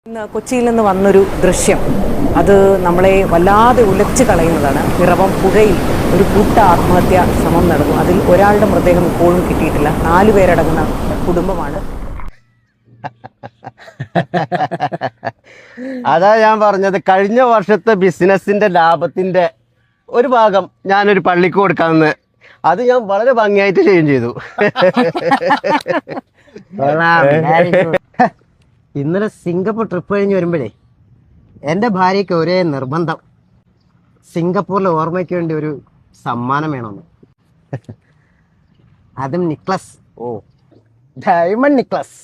ഇന്ന് കൊച്ചിയിൽ നിന്ന് വന്നൊരു ദൃശ്യം അത് നമ്മളെ വല്ലാതെ ഉലച്ചു കളയുന്നതാണ്. പിറവം പുഴയിൽ ഒരു കൂട്ട ആത്മഹത്യാ ശ്രമം നടന്നു. അതിൽ ഒരാളുടെ മൃതദേഹം ഇപ്പോഴും കിട്ടിയിട്ടില്ല. 4 പേരടങ്ങുന്ന കുടുംബമാണ്. അതാ ഞാൻ പറഞ്ഞത്, കഴിഞ്ഞ വർഷത്തെ ബിസിനസിന്റെ ലാഭത്തിന്റെ ഒരു ഭാഗം ഞാനൊരു പള്ളിക്ക് കൊടുക്കാമെന്ന്. അത് ഞാൻ വളരെ ഭംഗിയായിട്ട് ചെയ്യുകയും ചെയ്തു. ഇന്നലെ സിംഗപ്പൂർ ട്രിപ്പ് കഴിഞ്ഞ് വരുമ്പോഴേ എൻ്റെ ഭാര്യയ്ക്ക് ഒരേ നിർബന്ധം, സിംഗപ്പൂരിലെ ഓർമ്മയ്ക്ക് വേണ്ടി ഒരു സമ്മാനം വേണമെന്ന്. അതും നെക്ലസ്. Diamond necklace.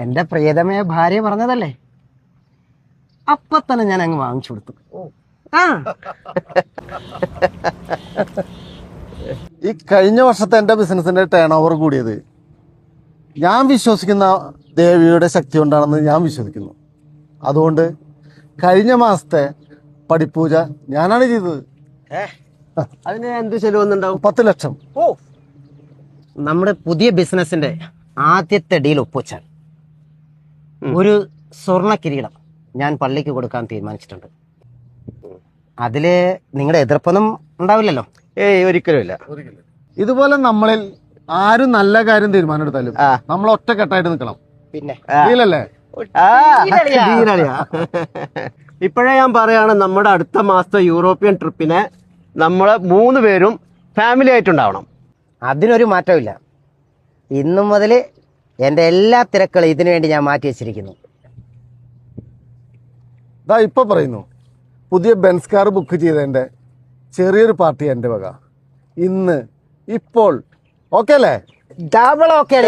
എൻ്റെ പ്രിയതമയ ഭാര്യ പറഞ്ഞതല്ലേ, അപ്പൊ തന്നെ ഞാൻ അങ്ങ് വാങ്ങിച്ചു കൊടുത്തു. ഈ കഴിഞ്ഞ വർഷത്തെ എൻ്റെ ബിസിനസിന്റെ ടേൺ ഓവർ കൂടിയത് ഞാൻ വിശ്വസിക്കുന്ന ദേവിയുടെ ശക്തി കൊണ്ടാണെന്ന് ഞാൻ വിശ്വസിക്കുന്നു. അതുകൊണ്ട് കഴിഞ്ഞ മാസത്തെ പടിപ്പൂജ ഞാനാണ് ചെയ്തത്. അതിന് എന്ത് ചെലവൊന്നുണ്ടാവും? 10 ലക്ഷം. നമ്മുടെ പുതിയ ബിസിനസിന്റെ ആദ്യത്തെ ഡീൽ ഒപ്പുവെച്ചാൽ ഒരു സ്വർണ്ണ കിരീടം ഞാൻ പള്ളിക്ക് കൊടുക്കാൻ തീരുമാനിച്ചിട്ടുണ്ട്. അതില് നിങ്ങളുടെ എതിർപ്പൊന്നും ഉണ്ടാവില്ലല്ലോ? ഏയ്, ഒരിക്കലും ഇല്ല. ഇതുപോലെ നമ്മളിൽ ആരും നല്ല കാര്യം തീരുമാനം എടുത്താലും നമ്മൾ ഒറ്റക്കെട്ടായിട്ട് നിൽക്കണം. പിന്നെ ഡീലല്ലേ? ഇപ്പോഴേ ഞാൻ പറയാണ്, നമ്മുടെ അടുത്ത മാസത്തെ യൂറോപ്യൻ ട്രിപ്പിന് നമ്മൾ 3 പേരും ഫാമിലി ആയിട്ടുണ്ടാവണം. അതിനൊരു മാറ്റമില്ല. ഇന്നു മുതൽ എൻ്റെ എല്ലാ തിരക്കുകളും ഇതിനു വേണ്ടി ഞാൻ മാറ്റി വെച്ചിരിക്കുന്നു. ഇതാ ഇപ്പൊ പറയുന്നു, പുതിയ ബെൻസ് കാർ ബുക്ക് ചെയ്തതിന്റെ ചെറിയൊരു പാർട്ടി എൻ്റെ വക ഇന്ന് ഇപ്പോൾ. ഓക്കെ അല്ലേ? Double okay.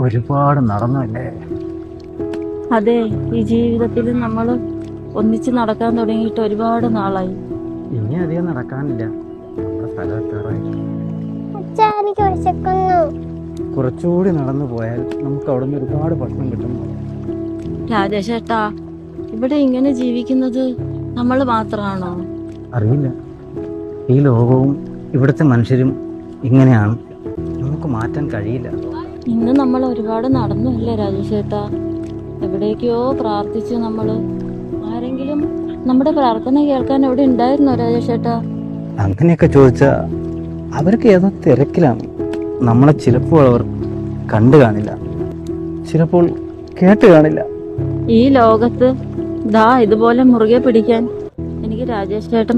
ഒരുപാട് നടന്നല്ലേ? അതെ, ഈ ജീവിതത്തിൽ നമ്മൾ ഒന്നിച്ച് നടക്കാൻ തുടങ്ങിയിട്ട് ഒരുപാട് നാളായി. ഇനി അധികം നടക്കാനില്ല. നമ്മുടെ സ്ഥലം എത്താറായി. കുറച്ചുകൂടി നടന്നു പോയാൽ നമുക്ക് അവിടെ നിന്ന് ഒരുപാട് ഭക്ഷണം കിട്ടും. രാജേഷേട്ടാ, ഇവിടെ ഇങ്ങനെ ജീവിക്കുന്നത് നമ്മൾ മാത്രമാണോ? അറിയില്ല, ഈ ലോകവും ഇവിടുത്തെ മനുഷ്യരും ഇങ്ങനെയാണ്. നമുക്ക് മാറ്റാൻ കഴിയില്ല. ഇന്ന് നമ്മൾ ഒരുപാട് നടന്നു അല്ലേ രാജേഷേട്ടാ? എവിടേക്കോ പ്രാർത്ഥിച്ച് നമ്മള്. ആരെങ്കിലും നമ്മുടെ പ്രാർത്ഥന കേൾക്കാൻ എവിടെ ഉണ്ടായിരുന്നോ രാജേഷേട്ടാ? അങ്ങനെയൊക്കെ ചോദിച്ചാൽ അവർക്ക് ഏതോ തിരക്കിലാണ്. നമ്മളെ ചിലപ്പോൾ അവർ കണ്ടു കാണില്ല, ചിലപ്പോൾ കേട്ട് കാണില്ല. ഈ ലോകത്ത് ദാ ഇതുപോലെ മുറുകെ പിടിക്കാൻ എനിക്ക് രാജേഷ് ചേട്ടൻ